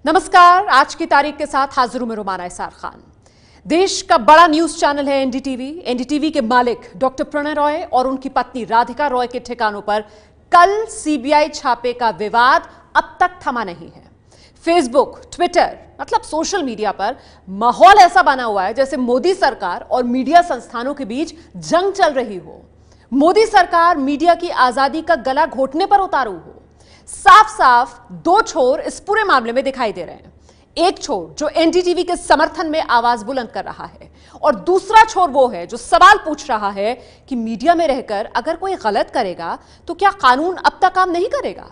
नमस्कार, आज की तारीख के साथ हाजिर हूं मैं रुमाना इसार खान। देश का बड़ा न्यूज चैनल है एनडीटीवी। एनडीटीवी के मालिक डॉक्टर प्रणय रॉय और उनकी पत्नी राधिका रॉय के ठिकानों पर कल सीबीआई छापे का विवाद अब तक थमा नहीं है। फेसबुक, ट्विटर मतलब सोशल मीडिया पर माहौल ऐसा बना हुआ है जैसे मोदी सरकार और मीडिया संस्थानों के बीच जंग चल रही हो। मोदी सरकार मीडिया की आजादी का गला घोटने पर उतारू हो। साफ साफ दो छोर इस पूरे मामले में दिखाई दे रहे हैं। एक छोर जो एनडीटीवी के समर्थन में आवाज बुलंद कर रहा है और दूसरा छोर वो है जो सवाल पूछ रहा है कि मीडिया में रहकर अगर कोई गलत करेगा तो क्या कानून अब तक काम नहीं करेगा।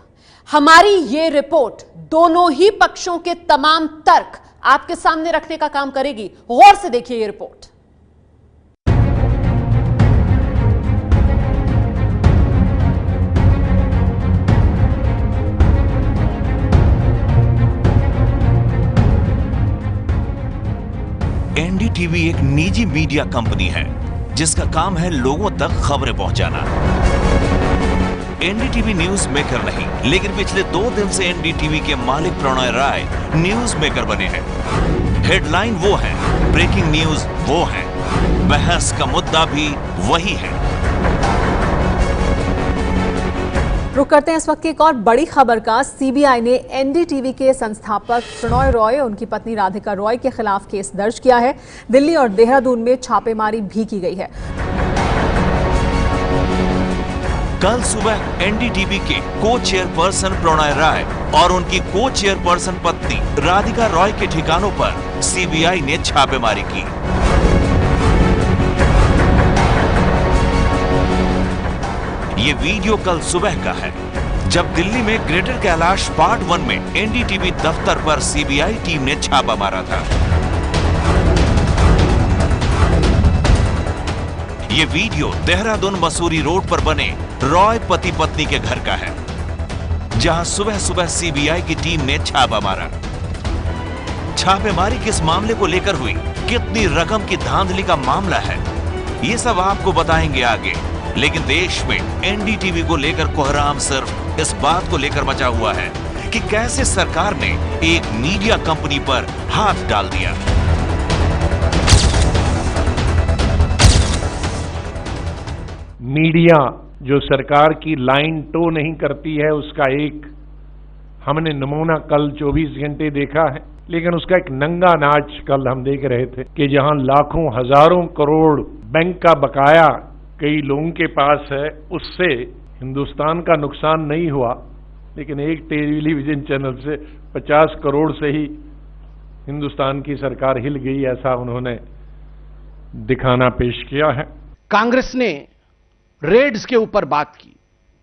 हमारी ये रिपोर्ट दोनों ही पक्षों के तमाम तर्क आपके सामने रखने का काम करेगी। गौर से देखिए ये रिपोर्ट। एनडीटीवी एक निजी मीडिया कंपनी है जिसका काम है लोगों तक खबरें पहुंचाना। एनडीटीवी न्यूज मेकर नहीं, लेकिन पिछले 2 दिन से एनडीटीवी के मालिक प्रणय राय न्यूज मेकर बने हैं। हेडलाइन वो है, ब्रेकिंग न्यूज वो है, बहस का मुद्दा भी वही है। रुक करते हैं इस वक्त की एक और बड़ी खबर का। सीबीआई ने एनडीटीवी के संस्थापक प्रणय रॉय और उनकी पत्नी राधिका रॉय के खिलाफ केस दर्ज किया है। दिल्ली और देहरादून में छापेमारी भी की गई है। कल सुबह एनडीटीवी के को चेयरपर्सन प्रणय राय और उनकी को चेयरपर्सन पत्नी राधिका रॉय के ठिकानों पर सीबीआई ने छापेमारी की। ये वीडियो कल सुबह का है, जब दिल्ली में ग्रेटर कैलाश पार्ट 1 में एनडीटीवी दफ्तर पर सीबीआई टीम ने छापा मारा था। ये वीडियो देहरादून मसूरी रोड पर बने रॉय पति पत्नी के घर का है, जहां सुबह सुबह सीबीआई की टीम ने छापा मारा। छापेमारी किस मामले को लेकर हुई, कितनी रकम की धांधली का मामला है, ये सब आपको बताएंगे आगे। लेकिन देश में एनडीटीवी को लेकर कोहराम सिर्फ इस बात को लेकर मचा हुआ है कि कैसे सरकार ने एक मीडिया कंपनी पर हाथ डाल दिया। मीडिया जो सरकार की लाइन टो नहीं करती है, उसका एक हमने नमूना कल 24 घंटे देखा है। लेकिन उसका एक नंगा नाच कल हम देख रहे थे कि जहां लाखों हजारों करोड़ बैंक का बकाया कई लोगों के पास है, उससे हिंदुस्तान का नुकसान नहीं हुआ, लेकिन एक टेलीविजन चैनल से 50 करोड़ से ही हिंदुस्तान की सरकार हिल गई, ऐसा उन्होंने दिखाना पेश किया है। कांग्रेस ने रेड्स के ऊपर बात की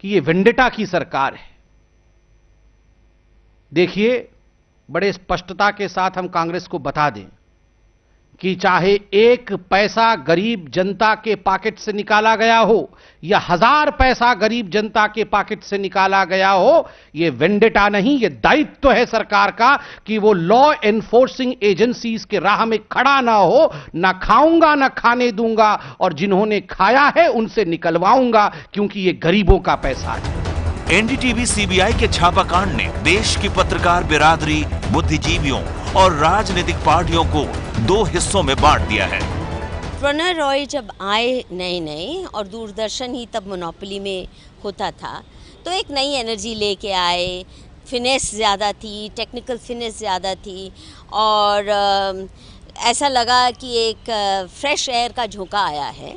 कि ये वेंडेटा की सरकार है। देखिए, बड़े स्पष्टता के साथ हम कांग्रेस को बता दें कि चाहे 1 पैसा गरीब जनता के पॉकेट से निकाला गया हो या 1000 पैसा गरीब जनता के पॉकेट से निकाला गया हो, यह वेंडेटा नहीं, यह दायित्व है सरकार का कि वो लॉ एनफोर्सिंग एजेंसीज के राह में खड़ा ना हो। ना खाऊंगा ना खाने दूंगा, और जिन्होंने खाया है उनसे निकलवाऊंगा, क्योंकि यह गरीबों का पैसा है। एनडीटीवी सीबीआई के छापाकांड ने देश की पत्रकार बिरादरी, बुद्धिजीवियों और राजनीतिक पार्टियों को 2 हिस्सों में बांट दिया है। प्रणय रॉय जब आए नए और दूरदर्शन ही तब मोनोपोली में होता था, तो एक नई एनर्जी लेके आए। फिनेस ज़्यादा थी, टेक्निकल फिनेस ज़्यादा थी, और ऐसा लगा कि एक फ्रेश एयर का झोंका आया है।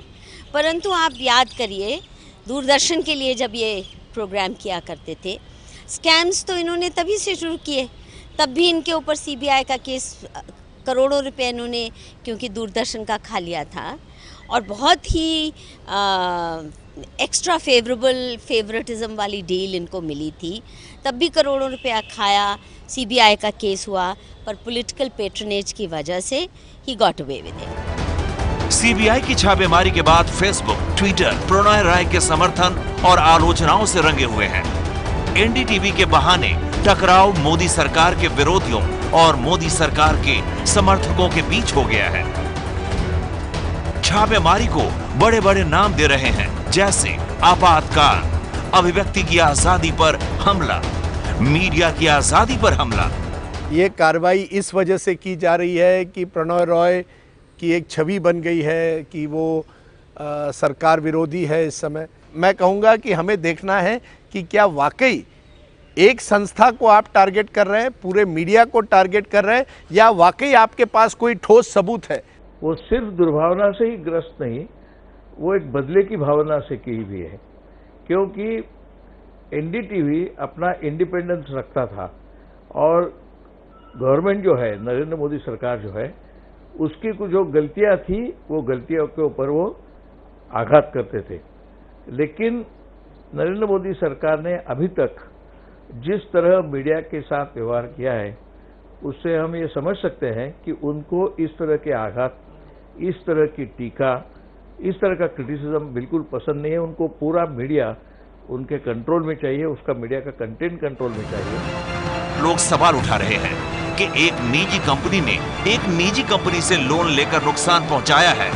परंतु आप याद करिए, दूरदर्शन के लिए जब ये प्रोग्राम किया करते थे, स्कैम्स तो इन्होंने तभी से शुरू किए। तब भी इनके ऊपर सीबीआई का केस, करोड़ों रुपए इन्होंने, क्योंकि दूरदर्शन का खा लिया था, और बहुत ही एक्स्ट्रा फेवरेटिज्म वाली डील इनको मिली थी। तब भी करोड़ों रुपया खाया, सीबीआई का केस हुआ, पर पॉलिटिकल पैट्रनेज की वजह से he got away with it. CBI की छापेमारी के बाद फेसबुक, ट्विटर प्रणय राय के समर्थन और आलोचनाओं से रंगे हुए हैं। एनडीटीवी के बहाने टकराव मोदी सरकार के विरोधियों और मोदी सरकार के समर्थकों के बीच हो गया है। छापेमारी को बड़े बड़े नाम दे रहे हैं, जैसे आपातकाल, अभिव्यक्ति की आजादी पर हमला, मीडिया की आजादी पर हमला, ये कार्रवाई इस वजह से की जा रही है कि प्रणय रॉय की एक छवि बन गई है कि वो सरकार विरोधी है इस समय। मैं कहूँगा कि हमें देखना है कि क्या वाकई एक संस्था को आप टारगेट कर रहे हैं, पूरे मीडिया को टारगेट कर रहे हैं, या वाकई आपके पास कोई ठोस सबूत है। वो सिर्फ दुर्भावना से ही ग्रस्त नहीं, वो एक बदले की भावना से की भी है, क्योंकि एनडीटीवी अपना इंडिपेंडेंस रखता था और गवर्नमेंट जो है, नरेंद्र मोदी सरकार जो है, उसकी कुछ जो गलतियां थी वो गलतियों के ऊपर वो आघात करते थे। लेकिन नरेंद्र मोदी सरकार ने अभी तक जिस तरह मीडिया के साथ व्यवहार किया है, उससे हम ये समझ सकते हैं कि उनको इस तरह के आघात, इस तरह की टीका, इस तरह का क्रिटिसिज्म बिल्कुल पसंद नहीं है। उनको पूरा मीडिया उनके कंट्रोल में चाहिए, उसका मीडिया का कंटेंट कंट्रोल में चाहिए। लोग सवाल उठा रहे हैं कि एक निजी कंपनी ने एक निजी कंपनी से लोन लेकर नुकसान पहुंचाया है,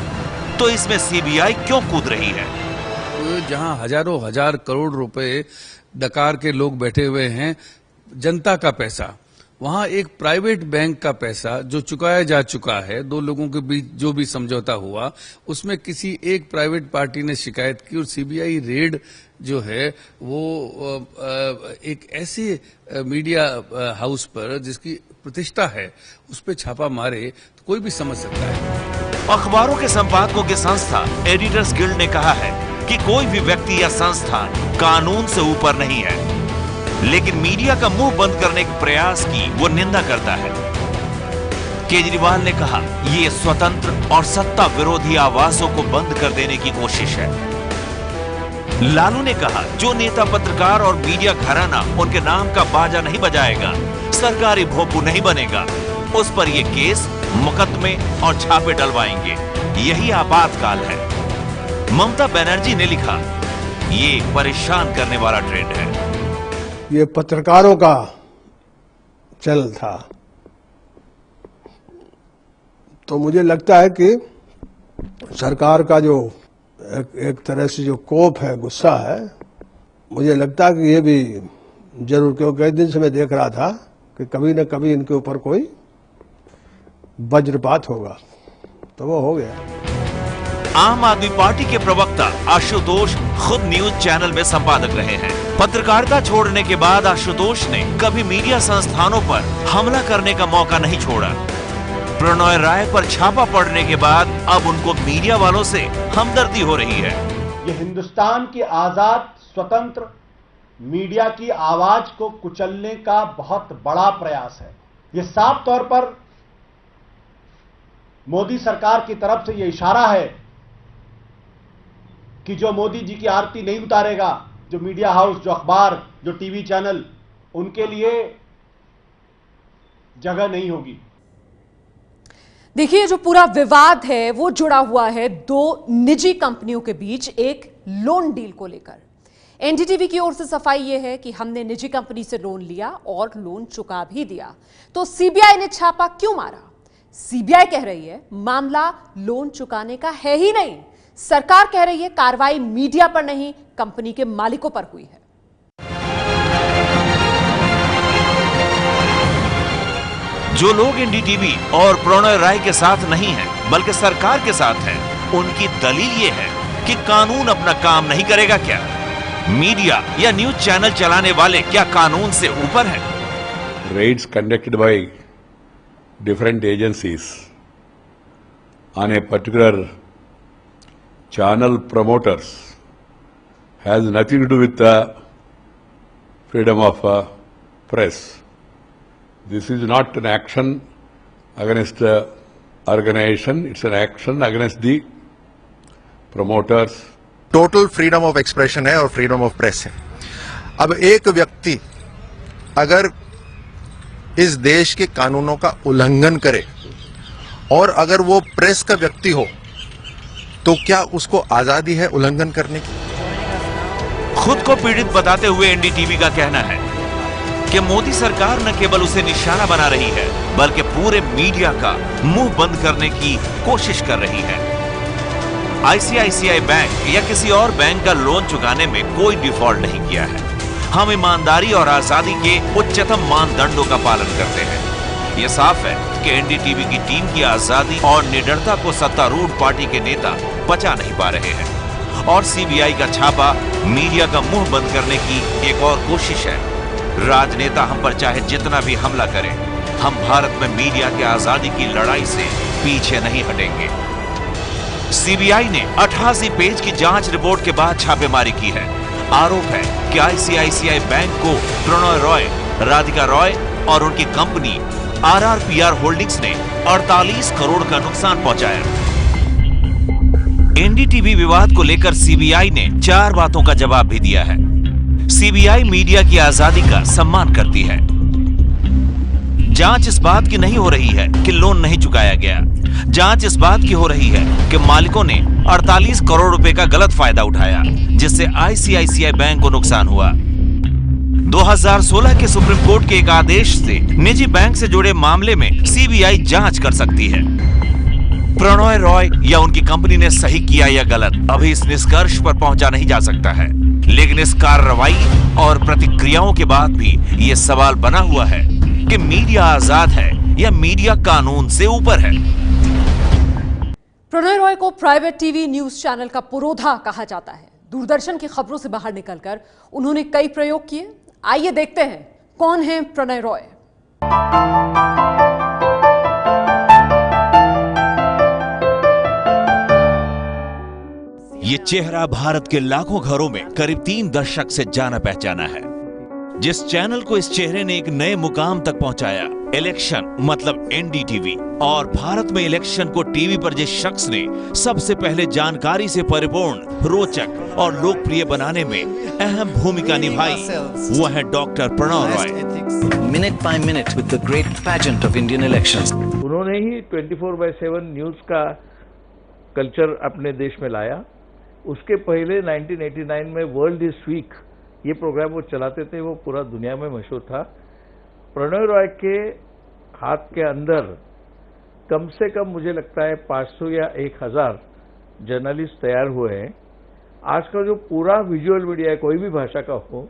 तो इसमें सीबीआई क्यों कूद रही है? जहां हजारों हजार करोड़ रुपए डकार के लोग बैठे हुए हैं, जनता का पैसा, वहां एक प्राइवेट बैंक का पैसा जो चुकाया जा चुका है, दो लोगों के बीच जो भी समझौता हुआ, उसमें किसी एक प्राइवेट पार्टी ने शिकायत की और सीबीआई रेड जो है वो एक ऐसे मीडिया हाउस पर जिसकी प्रतिष्ठा है उस पर छापा मारे तो कोई भी समझ सकता है। अखबारों के संपादकों की संस्था एडिटर्स गिल्ड ने कहा है कि कोई भी व्यक्ति या संस्थान कानून से ऊपर नहीं है, लेकिन मीडिया का मुंह बंद करने के प्रयास की वो निंदा करता है। केजरीवाल ने कहा, ये स्वतंत्र और सत्ता विरोधी आवाजों को बंद कर देने की कोशिश है। लालू ने कहा, जो नेता, पत्रकार और मीडिया घराना उनके नाम का बाजा नहीं बजाएगा, सरकारी भोंपू नहीं बनेगा, उस पर ये केस, मुकदमे और छापे डलवाएंगे। यही आपातकाल है। ममता बनर्जी ने लिखा, ये परेशान करने वाला ट्रेंड है। ये पत्रकारों का चल था, तो मुझे लगता है कि सरकार का जो एक तरह से जो कोप है, गुस्सा है, मुझे लगता है कि ये भी जरूर, क्योंकि कई दिन से मैं देख रहा था कि कभी न कभी इनके ऊपर कोई वज्रपात होगा, तो वो हो गया। आम आदमी पार्टी के प्रवक्ता आशुतोष खुद न्यूज चैनल में संपादक रहे हैं। पत्रकारिता छोड़ने के बाद आशुतोष ने कभी मीडिया संस्थानों पर हमला करने का मौका नहीं छोड़ा। प्रणय राय पर छापा पड़ने के बाद अब उनको मीडिया वालों से हमदर्दी हो रही है। ये हिंदुस्तान की आजाद स्वतंत्र मीडिया की आवाज को कुचलने का बहुत बड़ा प्रयास है। ये साफ तौर पर मोदी सरकार की तरफ से ये इशारा है कि जो मोदी जी की आरती नहीं उतारेगा, जो मीडिया हाउस, जो अखबार, जो टीवी चैनल, उनके लिए जगह नहीं होगी। देखिए, जो पूरा विवाद है वो जुड़ा हुआ है दो निजी कंपनियों के बीच एक लोन डील को लेकर। एनडीटीवी की ओर से सफाई यह है कि हमने निजी कंपनी से लोन लिया और लोन चुका भी दिया, तो सीबीआई ने छापा क्यों मारा? सीबीआई कह रही है मामला लोन चुकाने का है ही नहीं। सरकार कह रही है कार्रवाई मीडिया पर नहीं, कंपनी के मालिकों पर हुई है। जो लोग एनडीटीवी और प्रणय राय के साथ नहीं हैं, बल्कि सरकार के साथ हैं, उनकी दलील ये है कि कानून अपना काम नहीं करेगा क्या? मीडिया या न्यूज चैनल चलाने वाले क्या कानून से ऊपर हैं? Raids conducted by different agencies on a particular channel promoters has nothing to do with the freedom of press. This is not an action against the organization, it's an action against the promoters. Total freedom of expression है और freedom of press है। अब एक व्यक्ति अगर इस देश के कानूनों का उल्लंघन करे और अगर वो प्रेस का व्यक्ति हो, तो क्या उसको आजादी है उल्लंघन करने की? खुद को पीड़ित बताते हुए एनडीटीवी का कहना है कि मोदी सरकार न केवल उसे निशाना बना रही है, बल्कि पूरे मीडिया का मुंह बंद करने की कोशिश कर रही है। आईसीआईसीआई बैंक या किसी और बैंक का लोन चुकाने में कोई डिफॉल्ट नहीं किया है। हम ईमानदारी और आजादी के उच्चतम मानदंडों का पालन करते हैं। ये साफ है कि एनडीटीवी की टीम की आजादी और निडरता को सत्तारूढ़ पार्टी के नेता पचा नहीं पा रहे हैं और सीबीआई का छापा मीडिया का मुंह बंद करने की एक और कोशिश है। राजनेता हम पर चाहे जितना भी हमला करें, हम भारत में मीडिया की आजादी की लड़ाई से पीछे नहीं हटेंगे। सीबीआई ने 88 पेज की जांच रिपोर्ट के बाद छापेमारी की है। आरोप है कि आईसीआईसीआई बैंक को प्रणय रॉय, राधिका रॉय और उनकी कंपनी आरआरपीआर होल्डिंग्स ने 48 करोड़ का नुकसान पहुंचाया। एनडीटीवी विवाद को लेकर सीबीआई ने 4 बातों का जवाब भी दिया है। सीबीआई मीडिया की आजादी का सम्मान करती है। जांच इस बात की नहीं हो रही है कि लोन नहीं चुकाया गया। जांच इस बात की हो रही है कि मालिकों ने 48 करोड़ रुपए का गलत फायदा उठाया, जिससे आईसीआईसीआई बैंक को नुकसान हुआ। 2016 के सुप्रीम कोर्ट के एक आदेश से निजी बैंक से जुड़े मामले में सीबीआई जांच कर सकती है। प्रणय रॉय या उनकी कंपनी ने सही किया या गलत, अभी इस निष्कर्ष पर पहुंचा नहीं जा सकता है। लेकिन इस कार्रवाई और प्रतिक्रियाओं के बाद भी ये सवाल बना हुआ है कि मीडिया आजाद है या मीडिया कानून से ऊपर है। प्रणय रॉय को प्राइवेट टीवी न्यूज चैनल का पुरोधा कहा जाता है। दूरदर्शन की खबरों से बाहर निकलकर उन्होंने कई प्रयोग किए। आइए देखते हैं कौन है प्रणय रॉय। ये चेहरा भारत के लाखों घरों में करीब 3 दशक से जाना पहचाना है। जिस चैनल को इस चेहरे ने एक नए मुकाम तक पहुंचाया, इलेक्शन मतलब एनडीटीवी, और भारत में इलेक्शन को टीवी पर जिस शख्स ने सबसे पहले जानकारी से परिपूर्ण, रोचक और लोकप्रिय बनाने में अहम भूमिका निभाई, वो है doctor Prannoy Roy. Minute by minute with the great pageant of Indian elections. उन्होंने ही 24/7 न्यूज का कल्चर अपने देश में लाया। उसके पहले 1989 में वर्ल्ड इज वीक ये प्रोग्राम वो चलाते थे, वो पूरा दुनिया में मशहूर था। प्रणय रॉय के हाथ के अंदर कम से कम मुझे लगता है 500 या 1000 जर्नलिस्ट तैयार हुए हैं। आज का जो पूरा विजुअल मीडिया है, कोई भी भाषा का हो,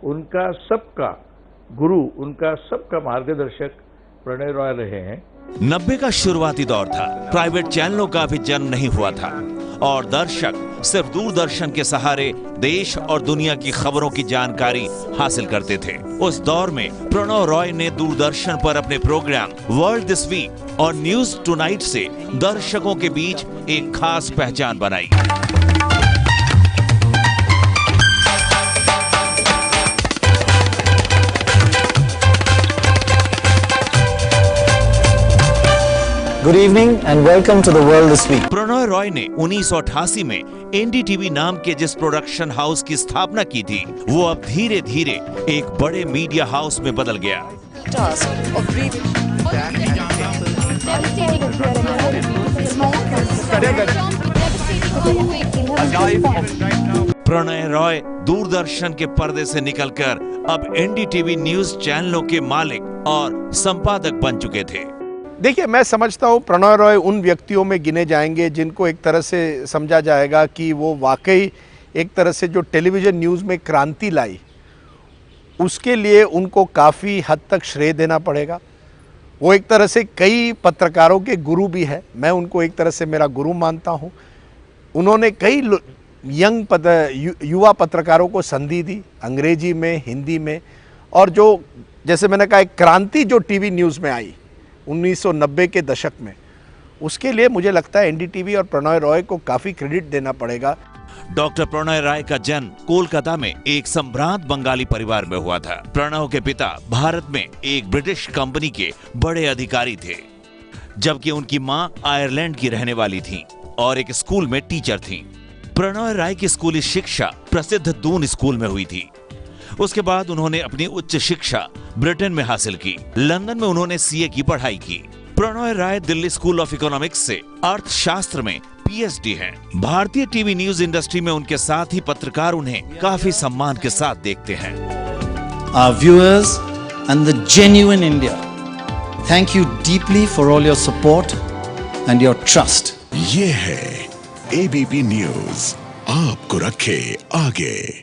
उनका सबका गुरु, उनका सबका मार्गदर्शक प्रणय रॉय रहे हैं। 90 का शुरुआती दौर था। प्राइवेट चैनलों का भी जन्म नहीं हुआ था और दर्शक सिर्फ दूरदर्शन के सहारे देश और दुनिया की खबरों की जानकारी हासिल करते थे। उस दौर में प्रणय रॉय ने दूरदर्शन पर अपने प्रोग्राम वर्ल्ड दिस वीक और न्यूज टुनाइट से दर्शकों के बीच एक खास पहचान बनाई। Good evening and welcome to the world this week. Pranay Roy ने 1988 में एनडीटीवी नाम के जिस प्रोडक्शन हाउस की स्थापना की थी, वो अब धीरे धीरे एक बड़े मीडिया हाउस में बदल गया। प्रणय रॉय दूरदर्शन के पर्दे से निकलकर अब एनडीटीवी न्यूज चैनलों के मालिक और संपादक बन चुके थे। देखिए, मैं समझता हूँ प्रणय रॉय उन व्यक्तियों में गिने जाएंगे जिनको एक तरह से समझा जाएगा कि वो वाकई एक तरह से जो टेलीविज़न न्यूज़ में क्रांति लाई, उसके लिए उनको काफ़ी हद तक श्रेय देना पड़ेगा। वो एक तरह से कई पत्रकारों के गुरु भी है। मैं उनको एक तरह से मेरा गुरु मानता हूँ। उन्होंने कई युवा पत्रकारों को संधि दी, अंग्रेजी में, हिंदी में, और जो जैसे मैंने कहा एक क्रांति जो टीवी न्यूज़ में आई 1990 के दशक में, उसके लिए मुझे लगता है एनडीटीवी और प्रणय रॉय को काफी क्रेडिट देना पड़ेगा। डॉक्टर प्रणय रॉय का जन्म कोलकाता में एक संभ्रांत बंगाली परिवार में हुआ था। प्रणय के पिता भारत में एक ब्रिटिश कंपनी के बड़े अधिकारी थे, जबकि उनकी मां आयरलैंड की रहने वाली थी और एक स्कूल में टीचर थी। प्रणय रॉय की स्कूली शिक्षा प्रसिद्ध दून स्कूल में हुई थी। उसके बाद उन्होंने अपनी उच्च शिक्षा ब्रिटेन में हासिल की। लंदन में उन्होंने सीए की पढ़ाई की। Prannoy Roy Delhi School of Economics से अर्थशास्त्र में पीएचडी हैं। भारतीय टीवी न्यूज इंडस्ट्री में उनके साथ ही पत्रकार उन्हें काफी सम्मान के साथ देखते हैं। Our viewers and the genuine India, thank you deeply for all your support and your trust. ये है एबीपी न्यूज, आपको रखे आगे।